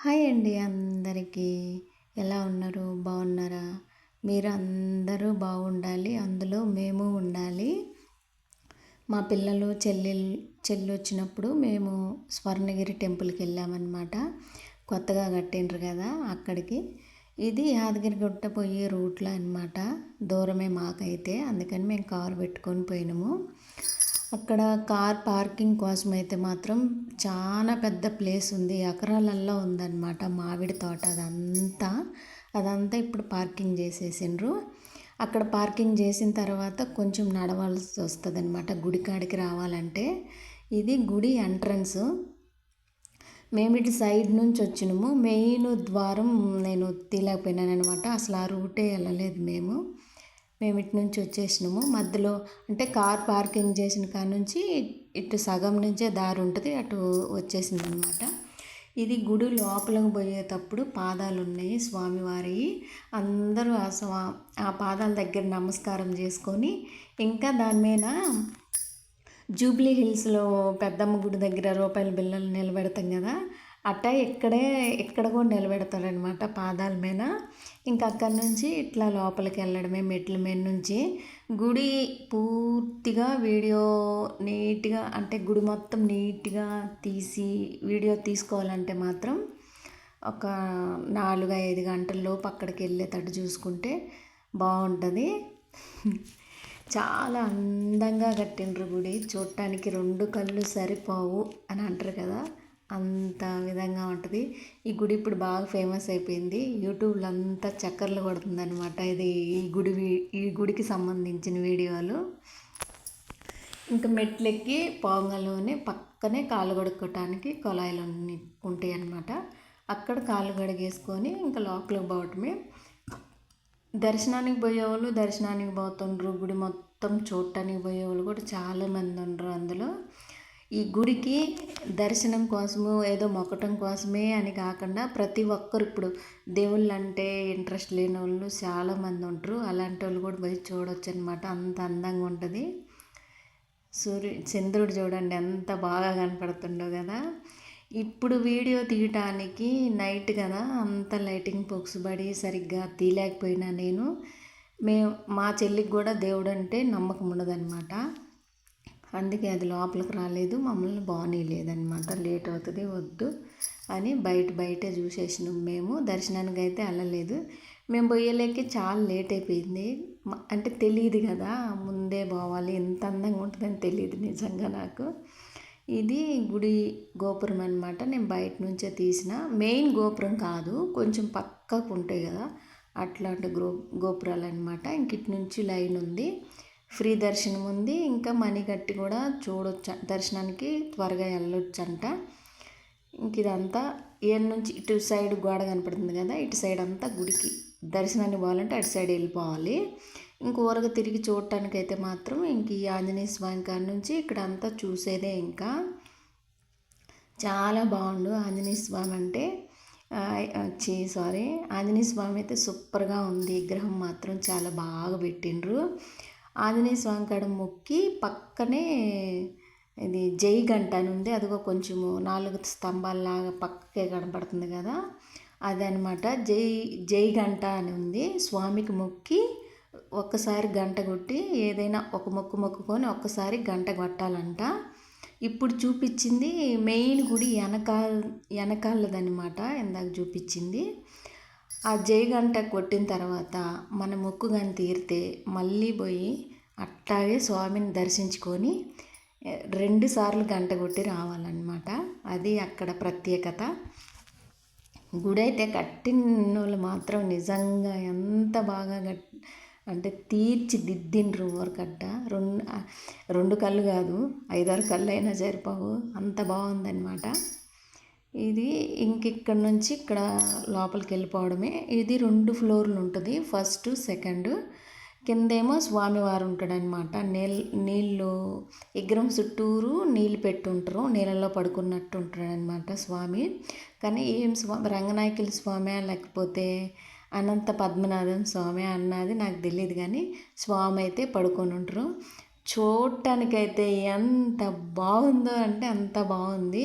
Hi అండి అందరికీ. ఎలా ఉన్నారు? బాగున్నారా? మీరు అందరూ బాగుండాలి, అందులో మేము ఉండాలి. మా పిల్లలు చెల్లి వచ్చినప్పుడు మేము స్వర్ణగిరి టెంపుల్కి వెళ్ళామన్నమాట. కొత్తగా కట్టిండ్రు కదా అక్కడికి. ఇది యాదగిరిగుట్ట పోయే రూట్లో అనమాట. దూరమే మాకైతే, అందుకని మేము కారు పెట్టుకొని పోయినాము. అక్కడ కార్ పార్కింగ్ కోసం అయితే మాత్రం చాలా పెద్ద ప్లేస్ ఉంది, ఎకరాలల్లో ఉందన్నమాట. మామిడి తోట అదంతా ఇప్పుడు పార్కింగ్ చేసేసిండ్రు. అక్కడ పార్కింగ్ చేసిన తర్వాత కొంచెం నడవాల్సి వస్తుంది అనమాట గుడి కాడికి రావాలంటే. ఇది గుడి ఎంట్రన్స్. మేము ఇటు సైడ్ నుంచి వచ్చినాము. మెయిన్ ద్వారం నేను తీయలేకపోయినాను అనమాట. అసలు ఆ రూటే వెళ్ళలేదు మేము ఇటు నుంచి వచ్చేసినాము. మధ్యలో అంటే కార్ పార్కింగ్ చేసిన కాడ నుంచి ఇటు సగం నుంచే దారి ఉంటుంది, అటు వచ్చేసింది అనమాట. ఇది గుడి లోపలికి పోయేటప్పుడు పాదాలు ఉన్నాయి స్వామివారి. అందరూ ఆ పాదాల దగ్గర నమస్కారం చేసుకొని, ఇంకా దాని మీద జూబ్లీ హిల్స్లో పెద్దమ్మ గుడి దగ్గర రూపాయల బిళ్ళలు నిలబెడతాం కదా, ఇక్కడ కూడా నిలబెడతారనమాట పాదాల మీద. ఇంకా అక్కడి నుంచి ఇట్లా లోపలికి వెళ్ళడమే మెట్ల మీద నుంచి. గుడి పూర్తిగా వీడియో నీట్గా, అంటే గుడి మొత్తం నీట్గా తీసి వీడియో తీసుకోవాలంటే మాత్రం ఒక 4-5 గంటల్లోపు అక్కడికి వెళ్ళేటట్టు చూసుకుంటే బాగుంటుంది. చాలా అందంగా కట్టిండ్రు గుడి. చూడటానికి 2 కళ్ళు సరిపోవు అని అంటారు కదా, అంత విధంగా ఉంటుంది. ఈ గుడి ఇప్పుడు బాగా ఫేమస్ అయిపోయింది, యూట్యూబ్లో అంతా చక్కర్లు కొడుతుంది అనమాట. ఇది ఈ గుడికి సంబంధించిన వీడియోలు. ఇంకా మెట్లెక్కి పోంగలోనే పక్కనే కాళ్ళు కడుక్కోవటానికి కుళాయిలు ఉంటాయి అన్నమాట. అక్కడ కాళ్ళు కడిగేసుకొని ఇంకా లోపలికి పోవటమే. దర్శనానికి పోయేవాళ్ళు దర్శనానికి పోతుండ్రు, గుడి మొత్తం చూడటానికి పోయేవాళ్ళు కూడా చాలామంది ఉండరు అందులో. ఈ గుడికి దర్శనం కోసము ఏదో మొక్కటం కోసమే అని కాకుండా ప్రతి ఒక్కరు ఇప్పుడు దేవుళ్ళు అంటే ఇంట్రెస్ట్ లేని వాళ్ళు చాలామంది ఉంటారు. అలాంటి వాళ్ళు కూడా పోయి చూడవచ్చు అనమాట. అంత అందంగా ఉంటుంది. చంద్రుడు చూడండి ఎంత బాగా కనపడుతుండో కదా. ఇప్పుడు వీడియో తీయటానికి నైట్ కదా, అంత లైటింగ్ పడి సరిగ్గా తీయలేకపోయినా నేను. మా చెల్లికి కూడా దేవుడు అంటే నమ్మకం ఉండదన్నమాట. అందుకే అది లోపలికి రాలేదు, మమ్మల్ని బాగానేలేదన్నమాట. లేట్ అవుతుంది వద్దు అని బయటే చూసేసినాం. మేము దర్శనానికి అయితే వెళ్ళలేదు. మేము పోయేలేకి చాలా లేట్ అయిపోయింది. అంటే తెలియదు కదా, ముందే పోవాలి, ఎంత అందంగా ఉంటుందని తెలియదు నిజంగా నాకు. ఇది గుడి గోపురం అనమాట. నేను బయట నుంచే తీసిన. మెయిన్ గోపురం కాదు, కొంచెం పక్కకు ఉంటాయి కదా అట్లాంటి గోపురాలు అనమాట. ఇంక ఇటు నుంచి లైన్ ఉంది, ఫ్రీ దర్శనం ఉంది. ఇంకా మనీ కట్టి కూడా చూడొచ్చు, దర్శనానికి త్వరగా వెళ్ళొచ్చంట. ఇంక ఇదంతా నుంచి ఇటు సైడ్ గోడ కనపడుతుంది కదా, ఇటు సైడ్ అంతా గుడికి దర్శనానికి పోవాలంటే అటు సైడ్ వెళ్ళిపోవాలి. ఊరగా తిరిగి చూడటానికి అయితే మాత్రం ఇంక ఈ ఆంజనేయ స్వామి కాడ నుంచి ఇక్కడ అంతా చూసేదే. ఇంకా చాలా బాగుండు ఆంజనేయ స్వామి అంటే. ఆంజనేయ స్వామి అయితే సూపర్గా ఉంది. విగ్రహం మాత్రం చాలా బాగా పెట్టిండ్రు. ఆంజనేయ స్వామి కాడ మొక్కి పక్కనే ఇది జై గంట అని ఉంది, అదిగో కొంచెము 4 స్తంభాలలాగా పక్కకే కనపడుతుంది కదా, అదనమాట. జై గంట అని ఉంది. స్వామికి మొక్కి ఒక్కసారి గంట కొట్టి, ఏదైనా ఒక మొక్కుకొని ఒక్కసారి గంట కొట్టాలంట. ఇప్పుడు చూపించింది మెయిన్ గుడి వెనకాలదనమాట, ఇందాక చూపించింది. ఆ జై గంట కొట్టిన తర్వాత మన మొక్కు కానీ తీరితే మళ్ళీ పోయి అట్లాగే స్వామిని దర్శించుకొని 2 సార్లు గంట కొట్టి రావాలన్నమాట. అది అక్కడ ప్రత్యేకత. గుడి అయితే కట్టిన వాళ్ళు మాత్రం నిజంగా ఎంత బాగా అంటే తీర్చిదిద్దిండ్రు. ఊరకట్ట 2 కళ్ళు కాదు, 5-6 కళ్ళు అయినా సరిపోవు, అంత బాగుందన్నమాట. ఇది ఇక్కడ నుంచి ఇక్కడ లోపలికి వెళ్ళిపోవడమే. ఇది 2 ఫ్లోర్లు ఉంటుంది, ఫస్ట్ సెకండ్. కిందేమో స్వామివారు ఉంటాడనమాట. నీళ్ళు విగ్రహం చుట్టూరు నీళ్ళు పెట్టుంటారు, నీళ్ళల్లో పడుకున్నట్టు ఉంటాడనమాట స్వామి. కానీ ఏం స్వామి, రంగనాయకుల స్వామి లేకపోతే అనంత పద్మనాభం స్వామి అన్నది నాకు తెలియదు, కానీ స్వామి అయితే పడుకొని ఉంటారు. చూడటానికైతే ఎంత బాగుందో అంటే అంత బాగుంది.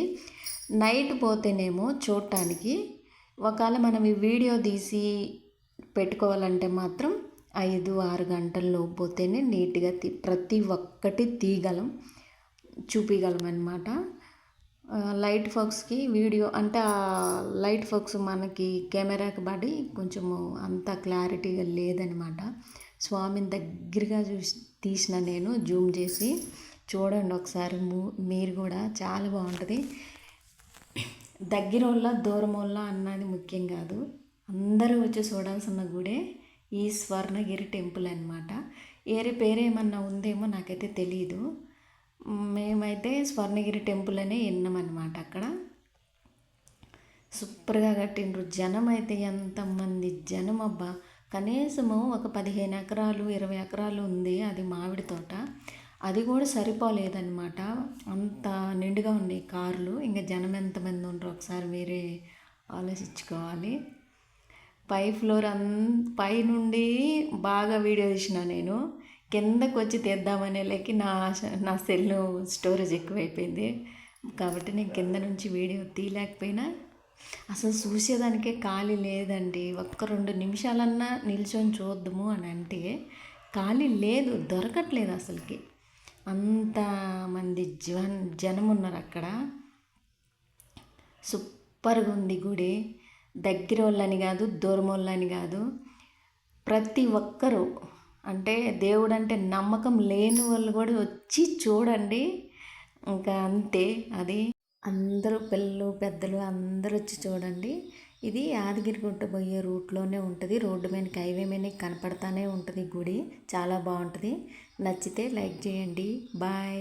నైట్ పోతేనేమో చూడటానికి ఒకవేళ మనం ఈ వీడియో తీసి పెట్టుకోవాలంటే మాత్రం 5-6 గంటల్లో పోతేనే నీట్గా ప్రతి ఒక్కటి తీయగలం, చూపించగలం అనమాట. లైట్ ఫోక్స్కి వీడియో అంటే ఆ లైట్ ఫోక్స్ మనకి కెమెరాకి పడి కొంచెము అంత క్లారిటీగా లేదనమాట. స్వామిని దగ్గరగా తీసిన నేను జూమ్ చేసి చూడండి ఒకసారి మీరు కూడా, చాలా బాగుంటుంది. దగ్గరోళ్ళ దూరమోళ్ళ అన్నది ముఖ్యం కాదు, అందరూ వచ్చి చూడాల్సిన గుడే ఈ స్వర్ణగిరి టెంపుల్ అనమాట. పేరేమన్నా ఉందేమో నాకైతే తెలీదు. మేమైతే స్వర్ణగిరి టెంపుల్ అనే విన్నామన్నమాట. అక్కడ సూపర్గా కట్టిండ్రు. జనం అయితే ఎంతమంది జనం అబ్బా! కనీసము ఒక 15 ఎకరాలు 20 ఎకరాలు ఉంది అది మామిడి తోట. అది కూడా సరిపోలేదన్నమాట, అంత నిండుగా ఉన్నాయి కార్లు. ఇంకా జనం ఎంతమంది ఉండరు ఒకసారి మీరే ఆలోచించుకోవాలి. పై ఫ్లోర్ పై నుండి బాగా వీడియో తీసిన నేను. కిందకు వచ్చి తీద్దామనే లెక్కి నా సెల్ స్టోరేజ్ ఎక్కువైపోయింది కాబట్టి నేను కింద నుంచి వీడియో తీయలేకపోయినా. అసలు చూసేదానికే ఖాళీ లేదండి. ఒక్క 2 నిమిషాలన్నా నిల్చొని చూద్దాము అని అంటే ఖాళీ లేదు, దొరకట్లేదు అసలుకి. అంతమంది జనం ఉన్నారు అక్కడ. సూపర్గా ఉంది గుడి. దగ్గర వాళ్ళని కాదు, దూరం వాళ్ళని కాదు, ప్రతి ఒక్కరూ అంటే దేవుడు అంటే నమ్మకం లేని వాళ్ళు కూడా వచ్చి చూడండి. ఇంకా అంతే అది. అందరూ పిల్లలు పెద్దలు అందరూ వచ్చి చూడండి. ఇది యాదగిరిగుట్ట పోయే రూట్లోనే ఉంటుంది. రోడ్డు మీదకి హైవే మీద కనపడతానే ఉంటుంది గుడి. చాలా బాగుంటుంది. నచ్చితే లైక్ చేయండి. బాయ్.